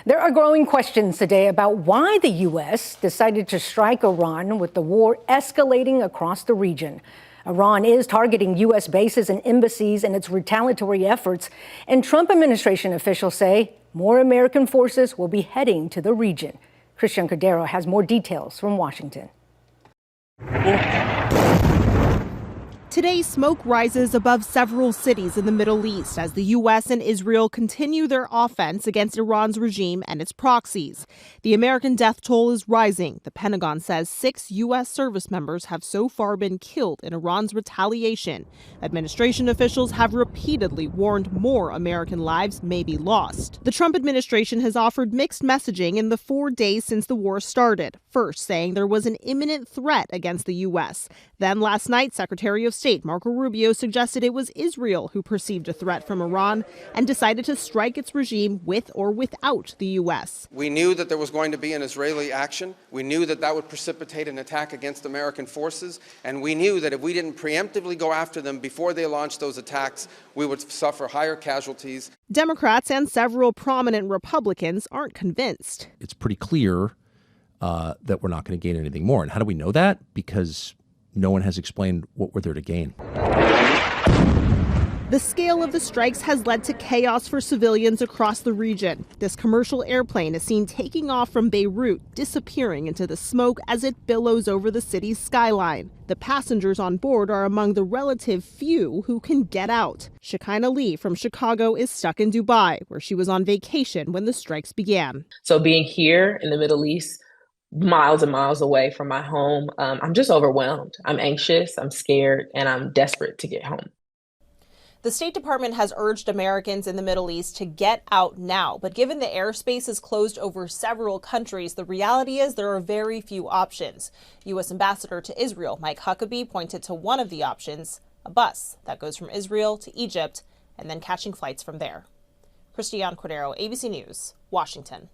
There are growing questions today about why the U.S. decided to strike Iran, with the war escalating across the region. Iran is targeting U.S. bases and embassies in its retaliatory efforts, and Trump administration officials say more American forces will be heading to the region. Christian Cordero has more details from Washington. Today, smoke rises above several cities in the Middle East as the U.S. and Israel continue their offense against Iran's regime and its proxies. The American death toll is rising. The Pentagon says 6 U.S. service members have so far been killed in Iran's retaliation. Administration officials have repeatedly warned more American lives may be lost. The Trump administration has offered mixed messaging in the 4 days since the war started, first saying there was an imminent threat against the U.S. Then last night, Secretary of State Marco Rubio suggested it was Israel who perceived a threat from Iran and decided to strike its regime with or without the U.S. We knew that there was going to be an Israeli action. We knew that that would precipitate an attack against American forces. And we knew that if we didn't preemptively go after them before they launched those attacks, we would suffer higher casualties. Democrats and several prominent Republicans aren't convinced. It's pretty clear that we're not going to gain anything more. And how do we know that? Because no one has explained what we're there to gain. The scale of the strikes has led to chaos for civilians across the region. This commercial airplane is seen taking off from Beirut, disappearing into the smoke as it billows over the city's skyline. The passengers on board are among the relative few who can get out. Shekinah Lee from Chicago is stuck in Dubai, where she was on vacation when the strikes began. So being here in the Middle East, miles and miles away from my home, I'm just overwhelmed. I'm anxious, I'm scared, and I'm desperate to get home. The State Department has urged Americans in the Middle East to get out now. But given the airspace is closed over several countries, the reality is there are very few options. U.S. Ambassador to Israel Mike Huckabee pointed to one of the options, a bus that goes from Israel to Egypt and then catching flights from there. Christian Cordero, ABC News, Washington.